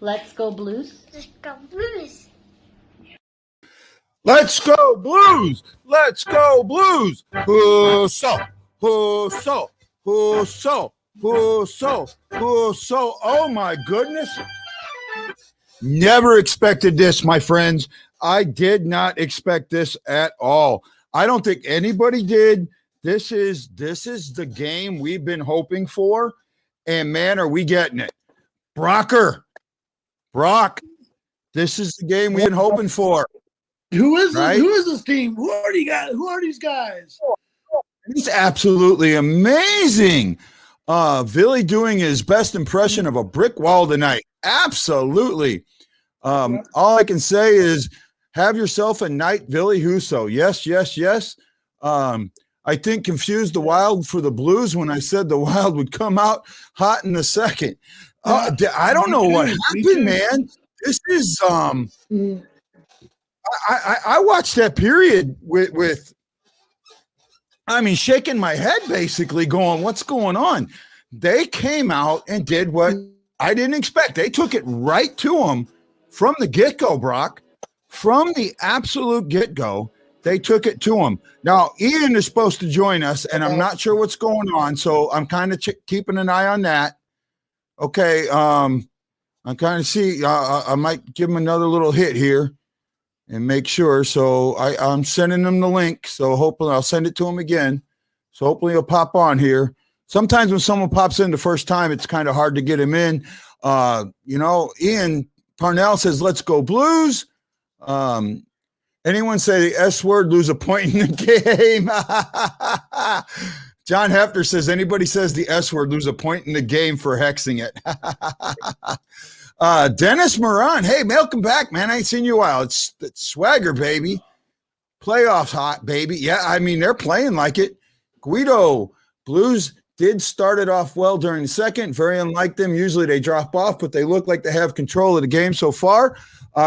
Let's go Blues. Let's go Blues. Let's go Blues. Let's go Blues. Who-so, who-so, who-so, who-so, who-so. Oh, my goodness. Never expected this, my friends. I did not expect this at all. I don't think anybody did. This is the game we've been hoping for. And, man, are we getting it. Brock, this is the game we've been hoping for. Who is this? Who is this team? Who are these guys? It's absolutely amazing. Billy doing his best impression of a brick wall tonight. Absolutely. All I can say is have yourself a night, Billy Huso. Yes, yes, yes. I think confused the Wild for the Blues when I said the Wild would come out hot in the second. I don't know what happened, man. This is I watched that period with shaking my head, basically going, what's going on? They came out and did what I didn't expect. They took it right to them from the get-go, Brock. From the absolute get-go, they took it to them. Now, Ian is supposed to join us, and I'm not sure what's going on, so I'm kind of keeping an eye on that. Okay, I kind of see. I might give him another little hit here and make sure. So I'm sending him the link. So hopefully I'll send it to him again. So hopefully he'll pop on here. Sometimes when someone pops in the first time, it's kind of hard to get him in. Ian Parnell says, "Let's go Blues." Anyone say the S word, lose a point in the game? John Hefner says, anybody says the S word, lose a point in the game for hexing it. Dennis Moran, hey, welcome back, man. I ain't seen you in a while. It's swagger, baby. Playoffs hot, baby. Yeah, they're playing like it. Guido, Blues did start it off well during the second. Very unlike them. Usually they drop off, but they look like they have control of the game so far.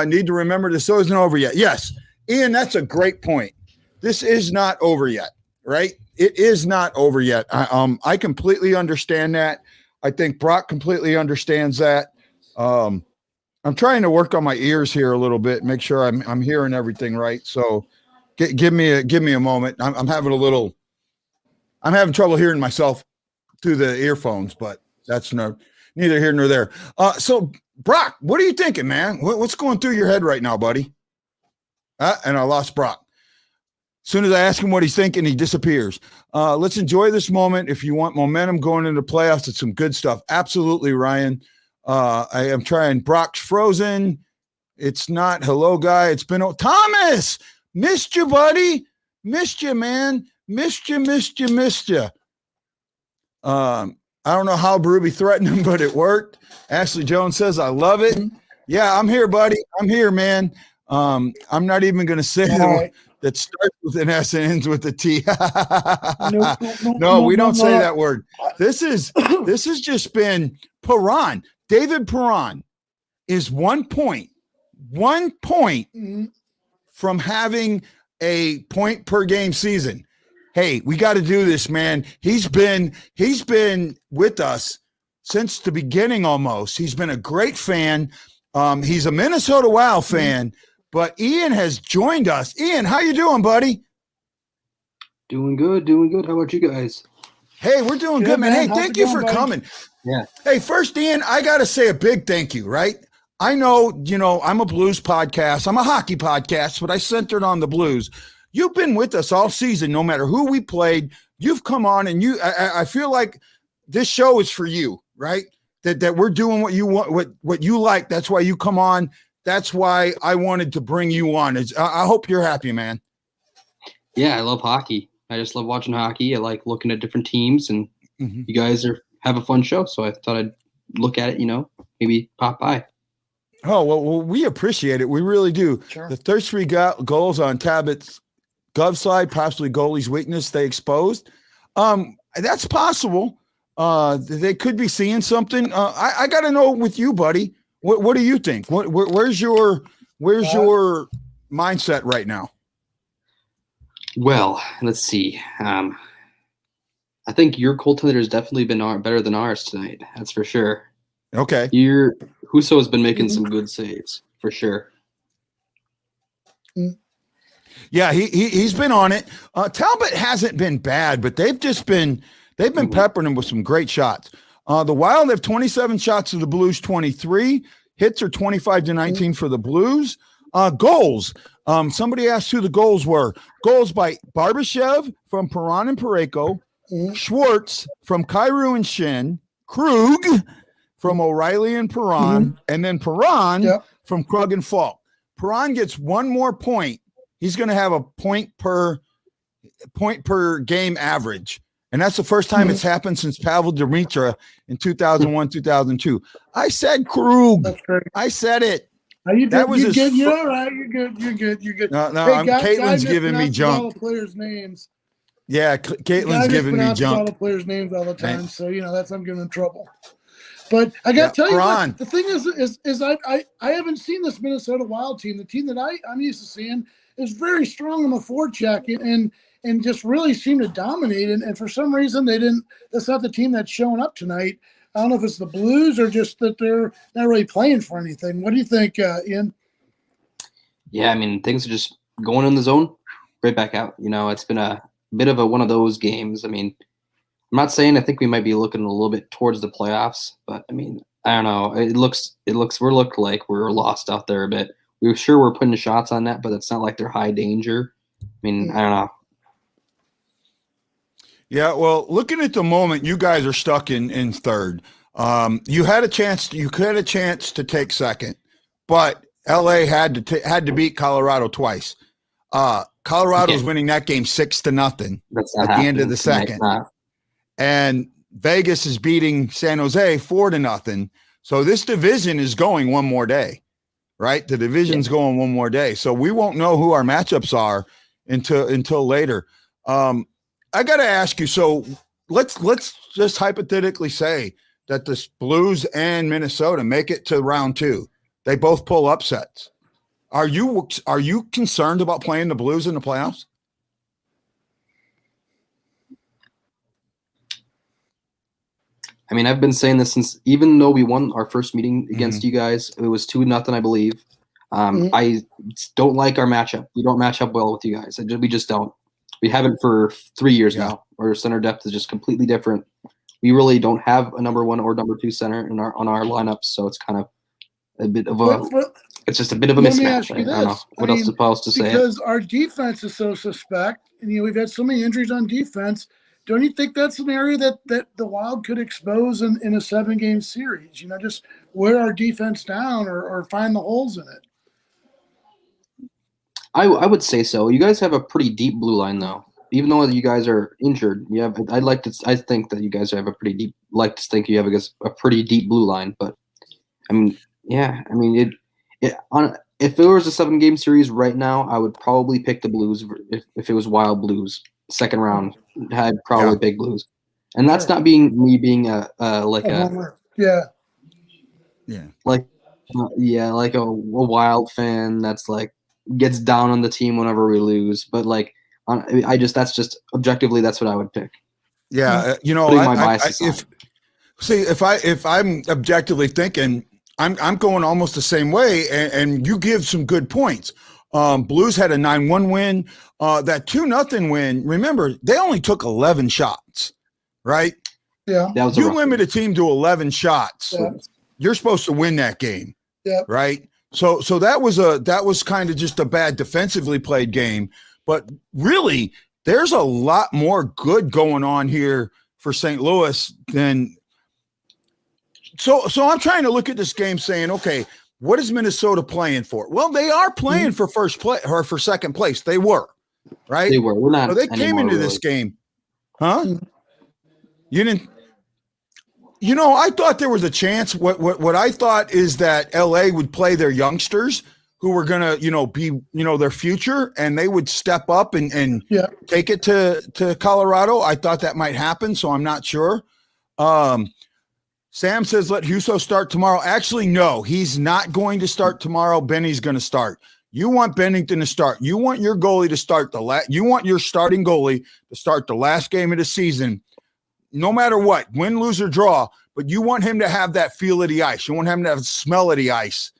Need to remember this isn't over yet. Yes, Ian, that's a great point. This is not over yet, right? It is not over yet. I completely understand that. I think Brock completely understands that. I'm trying to work on my ears here a little bit, make sure I'm hearing everything right. So give me a moment. I'm having trouble hearing myself through the earphones, but that's neither here nor there. So Brock, what are you thinking, man? What's going through your head right now, buddy? And I lost Brock. As soon as I ask him what he's thinking, he disappears. Let's enjoy this moment. If you want momentum going into the playoffs, it's some good stuff. Absolutely, Ryan. I am trying. Brock's frozen. It's not. Hello, guy. It's been Thomas. Missed you, buddy. Missed you, man. Missed you. I don't know how Ruby threatened him, but it worked. Ashley Jones says, I love it. Yeah, I'm here, buddy. I'm here, man. I'm not even going to say that starts with an S and ends with a T. No, we don't say that word. This has just been Perron. David Perron is 1 point from having a point per game season. Hey, we got to do this, man. He's been with us since the beginning almost. He's been a great fan. He's a Minnesota Wild fan. But Ian has joined us. Ian, how you doing, buddy? Doing good. How about you guys? Hey, we're doing good, man. Hey, thank you for coming. Yeah. Hey, first, Ian, I got to say a big thank you, right? I know, I'm a blues podcast. I'm a hockey podcast, but I centered on the Blues. You've been with us all season, no matter who we played. You've come on, and I feel like this show is for you, right? That we're doing what you want, what you like. That's why you come on. That's why I wanted to bring you on. I hope you're happy, man. Yeah, I love hockey. I just love watching hockey. I like looking at different teams, and you guys have a fun show. So I thought I'd look at it, maybe pop by. Oh, well, we appreciate it. We really do. Sure. The first 3 goals on Tabit's glove slide, possibly goalie's weakness they exposed. That's possible. They could be seeing something. I got to know with you, buddy. What do you think? Where's your mindset right now? Well, let's see. I think your goaltender has definitely been better than ours tonight. That's for sure. Okay. Husso has been making some good saves for sure. Yeah, he's been on it. Talbot hasn't been bad, but they've been peppering him with some great shots. The Wild have 27 shots to the Blues 23. Hits are 25-19 for the Blues. Goals. Somebody asked who the goals were. Goals by Barbashev from Perron and Parayko, Schwartz from Kyrou and Shin, Krug from O'Reilly and Perron, and then Perron from Krug and Falk. Perron gets 1 more point. He's going to have a point per game average. And that's the first time it's happened since Pavel Demitra in 2001, 2002. I said Krug. That's great. I said it. Are you That good? was You're his good. You're all right. You're good. You're good. You're good. No, Hey, Caitlin's giving me mispronounces junk. all the players' names. Yeah, Caitlin's giving me All junk. the players' names all the time, so I'm giving them trouble. But I got to tell you, Ron. the thing is I haven't seen this Minnesota Wild team. The team that I'm used to seeing is very strong on the forecheck and just really seemed to dominate. And for some reason they didn't. That's not the team that's showing up tonight. I don't know if it's the Blues or just that they're not really playing for anything. What do you think, Ian? Yeah, I mean, things are just going in the zone, right back out. It's been a bit of one of those games. I mean, I'm not saying I think we might be looking a little bit towards the playoffs, but I mean, I don't know. It looks like we're lost out there a bit. We're sure we're putting shots on that, but it's not like they're high danger. I mean, I don't know. Yeah, well, looking at the moment, you guys are stuck in third. You had a chance to take second, but LA had to beat Colorado twice. Colorado's winning that game 6-0 at the end of the second. And Vegas is beating San Jose 4-0. So this division is going one more day, right? The division's going one more day. So we won't know who our matchups are until later. I got to ask you, so let's just hypothetically say that the Blues and Minnesota make it to round 2. They both pull upsets. Are you concerned about playing the Blues in the playoffs? I mean, I've been saying this since, even though we won our first meeting against you guys, it was 2-0, I believe. I don't like our matchup. We don't match up well with you guys. We just don't. We haven't for 3 years now. Our center depth is just completely different. We really don't have a number 1 or number 2 center on our lineups, so it's kind of a bit of it's just a bit of a mismatch. I don't know what else is supposed to say. Because our defense is so suspect, and we've had so many injuries on defense. Don't you think that's an area that the Wild could expose in a 7-game series? Just wear our defense down or find the holes in it. I would say so. You guys have a pretty deep blue line, though. Even though you guys are injured, I think that you guys have a pretty deep. Like to think you have a pretty deep blue line, but I mean, yeah. I mean, if it was a 7-game series right now, I would probably pick the Blues. If it was Wild Blues, second round, I'd probably pick Blues. And that's not being like a Wild fan that's like gets down on the team whenever we lose. But like, that's just objectively, that's what I would pick. Yeah, if I'm objectively thinking, I'm going almost the same way, and you give some good points. Blues had a 9-1 win. That 2-0 win, remember, they only took 11 shots, right? Yeah. You limit a team to 11 shots. Yeah. You're supposed to win that game. Yeah. Right? So that was kind of just a bad defensively played game. But really, there's a lot more good going on here for St. Louis than so I'm trying to look at this game saying, okay, what is Minnesota playing for? Well, they are playing for first place or for second place. They were. right? They were. We're not. So they came anymore, into really. this game, huh? You didn't. You know, I thought there was a chance. What I thought is that LA would play their youngsters who were gonna, be, their future, and they would step up and take it to Colorado. I thought that might happen, so I'm not sure. Sam says let Huso start tomorrow. Actually, no, he's not going to start tomorrow. Benny's going to start. You want Bennington to start. You want your goalie to start you want your starting goalie to start the last game of the season, no matter what, win, lose, or draw. But you want him to have that feel of the ice. You want him to have the smell of the ice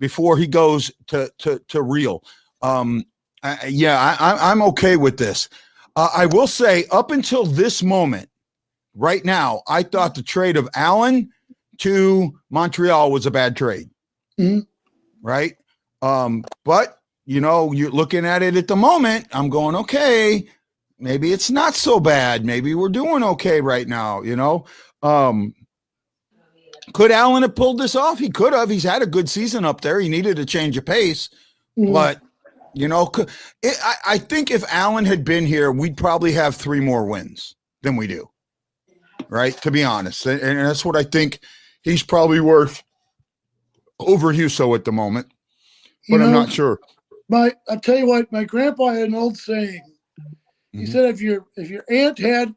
before he goes to real. I'm okay with this. I will say, up until this moment, right now, I thought the trade of Allen to Montreal was a bad trade. Mm-hmm. Right? But, you're looking at it at the moment. I'm going, okay, maybe it's not so bad. Maybe we're doing okay right now, Could Allen have pulled this off? He could have. He's had a good season up there. He needed a change of pace. Mm-hmm. But, I think if Allen had been here, we'd probably have 3 more wins than we do. Right, to be honest, and that's what I think he's probably worth over Huso at the moment, but I'm not sure. I'll tell you what, my grandpa had an old saying. He said, if your aunt had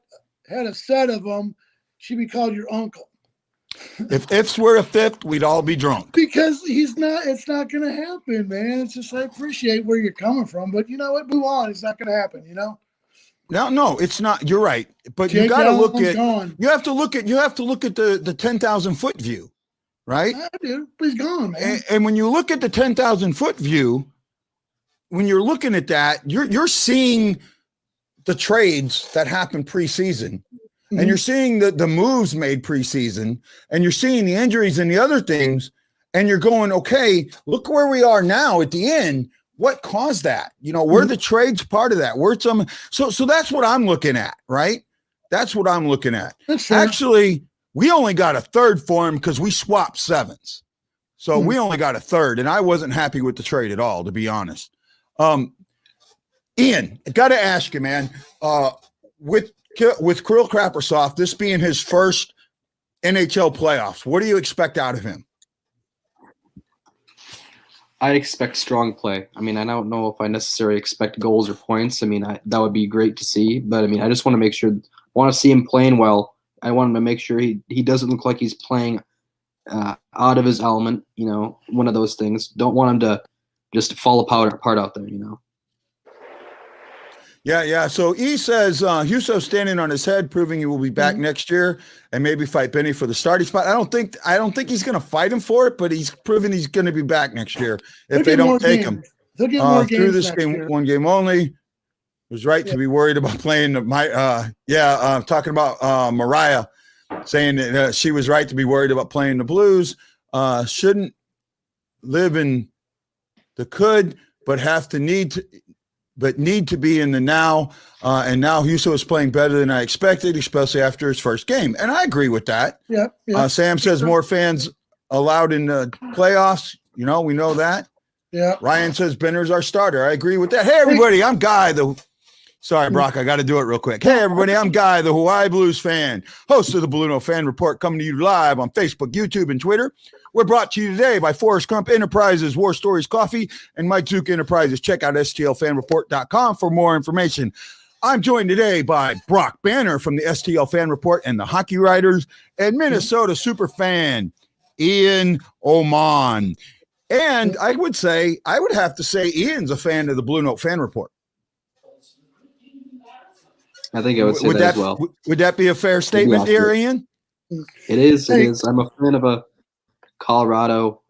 a set of them, she'd be called your uncle. If ifs were a fifth, we'd all be drunk. Because it's not going to happen, man. It's just I appreciate where you're coming from, but you know what? Move on. It's not going to happen. No, it's not. You're right, but you got to look at. Gone. You have to look at the 10,000-foot view, right? I do, but he's gone, man. And when you look at the 10,000-foot view, when you're looking at that, you're seeing the trades that happened preseason, and you're seeing the moves made preseason, and you're seeing the injuries and the other things, and you're going, okay, look where we are now at the end. What caused that? Were the trades part of that? So that's what I'm looking at, right? That's what I'm looking at. Actually, we only got a third for him because we swapped 7s. So we only got a third, and I wasn't happy with the trade at all, to be honest. Ian, I got to ask you, man, with Kirill Kaprizov, this being his first NHL playoffs, what do you expect out of him? I expect strong play. I mean, I don't know if I necessarily expect goals or points. I mean, that would be great to see. But, I mean, I just want to see him playing well. I want him to make sure he doesn't look like he's playing out of his element, one of those things. Don't want him to just fall apart out there, Yeah. So E says Huso standing on his head, proving he will be back next year and maybe fight Benny for the starting spot. I don't think he's going to fight him for it, but he's proven he's going to be back next year if they don't take him. They'll get more games through this game, year. 1 game only. Was right to be worried about playing talking about Mariah saying that she was right to be worried about playing the Blues. Shouldn't live in the could, but need to be in the now. And now Huso is playing better than I expected, especially after his first game. And I agree with that. Yeah. Sam says more fans allowed in the playoffs. We know that. Yeah. Ryan says Benner's our starter. I agree with that. Hey, everybody, I'm Guy. Sorry, Brock, I got to do it real quick. Hey, everybody, I'm Guy, the Hawaii Blues fan, host of the BlueNote Fan Report, coming to you live on Facebook, YouTube, and Twitter. We're brought to you today by Forrest, Crump Enterprises, War Stories Coffee, and Mike Zook Enterprises. Check out STLFanReport.com for more information. I'm joined today by Brock Banner from the STL Fan Report and the Hockey Writers, and Minnesota superfan Ian Oman. And I would have to say Ian's a fan of the BlueNote Fan Report. I think I would say that as well. Would that be a fair statement there, Ian? It is. It is. I'm a fan of a Colorado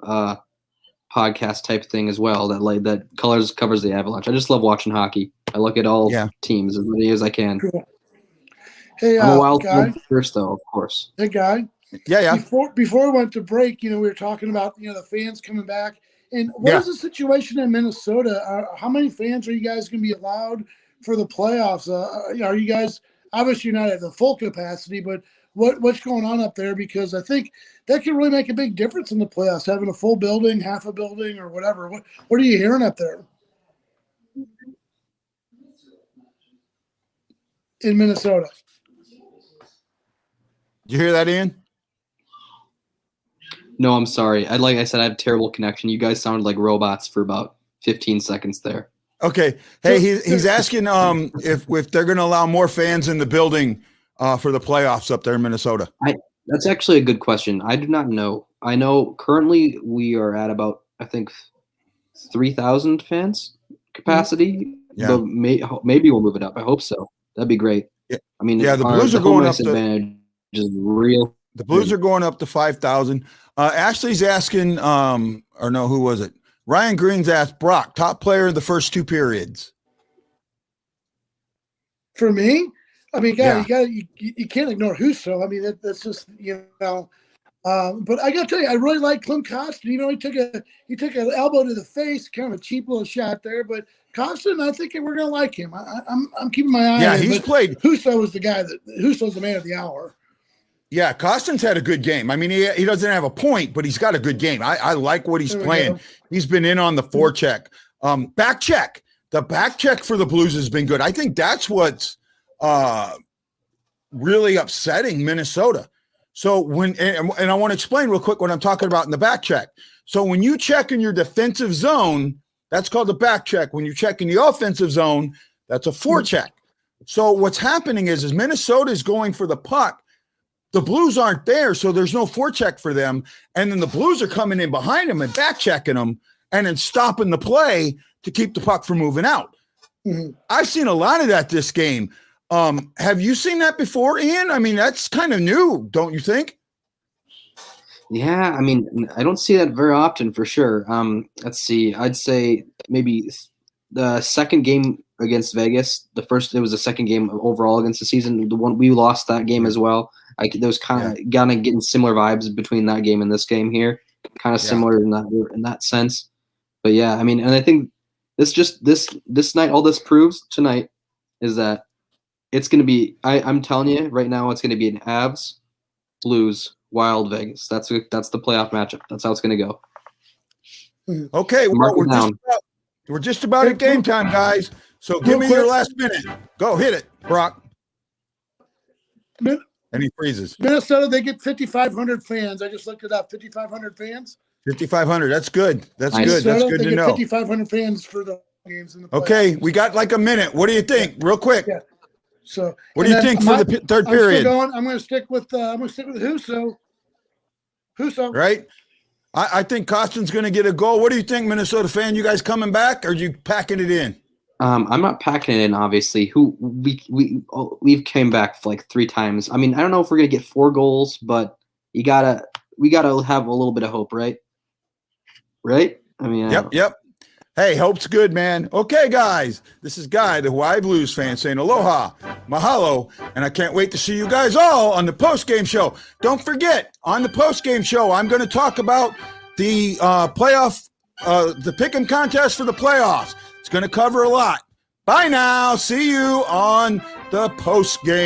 podcast type thing as well that covers the Avalanche. I just love watching hockey. I look at all teams as many as I can. Cool. Hey, I'm a wild Guy. first, though, of course. Hey, Guy. Yeah. Before we went to break, we were talking about the fans coming back. And what is the situation in Minnesota? How many fans are you guys going to be allowed for the playoffs? Are you guys obviously you're not at the full capacity, but what's going on up there? Because I think that can really make a big difference in the playoffs, having a full building, half a building, or whatever. What are you hearing up there? in Minnesota. Did you hear that, Ian? No, I'm sorry. Like I said, I have terrible connection. You guys sounded like robots for about 15 seconds there. Okay. Hey, he's asking if they're going to allow more fans in the building for the playoffs up there in Minnesota. That's actually a good question. I do not know. I know currently we are at about, I think, 3,000 fans capacity. Yeah. But maybe we'll move it up. I hope so. That'd be great. Yeah. I mean, the Blues are going up. Advantage is real. The Blues are going up to 5,000. Ashley's asking, or no, who was it? Ryan Green's asked Brock, top player in the first two periods. For me, I mean, Yeah. you can't ignore Husso. I mean, that's just but I got to tell you, I really like Klim Kostin. Even though he took an elbow to the face, kind of a cheap little shot there. But Kostin, I think we're going to like him. I'm keeping my eye. Yeah, on him, he's played. Husso was the guy Husso's the man of the hour. Yeah, Kostin's had a good game. I mean, he doesn't have a point, but he's got a good game. I like what he's playing. He's been in on the forecheck. Back check. The back check for the Blues has been good. I think that's what's really upsetting Minnesota. So and I want to explain real quick what I'm talking about in the back check. So when you check in your defensive zone, that's called the back check. When you check in the offensive zone, that's a forecheck. So what's happening is Minnesota is going for the puck. The Blues aren't there, so there's no forecheck for them. And then the Blues are coming in behind them and back checking them and then stopping the play to keep the puck from moving out. Mm-hmm. I've seen a lot of that this game. Have you seen that before, Ian? I mean, that's kind of new, don't you think? Yeah, I mean, I don't see that very often for sure. Let's see. I'd say maybe the second game against Vegas. It was the second game overall against the season. The one we lost that game as well. There was kind of getting similar vibes between that game and this game here, kind of similar in that sense. But yeah, I mean, and I think this night, all this proves tonight is that it's going to be. I'm telling you right now, it's going to be an Avs, Blues, Wild Vegas. That's the playoff matchup. That's how it's going to go. Okay, well, we're just about at game time, guys. So give me your last minute. Go hit it, Brock. And he freezes. Minnesota, they get 5,500 fans. I just looked it up. 5,500 fans. 5,500. That's good. That's nice. good. That's good to know. 5,500 fans for the games in the playoffs. Okay, we got like a minute. What do you think, real quick? Yeah. So, what do you think for the third period? I'm going to stick with Husso. Right. I think Kostin's going to get a goal. What do you think, Minnesota fan? You guys coming back, or are you packing it in? I'm not packing it in, obviously. We've came back like 3 times. I mean, I don't know if we're gonna get 4 goals, but we gotta have a little bit of hope, right? Right? I mean, yep. Hey, hope's good, man. Okay, guys, this is Guy, the Hawaii Blues fan, saying aloha, mahalo, and I can't wait to see you guys all on the post-game show. Don't forget, on the post-game show, I'm going to talk about the playoff, the pick'em contest for the playoffs. It's going to cover a lot. Bye now. See you on the post-game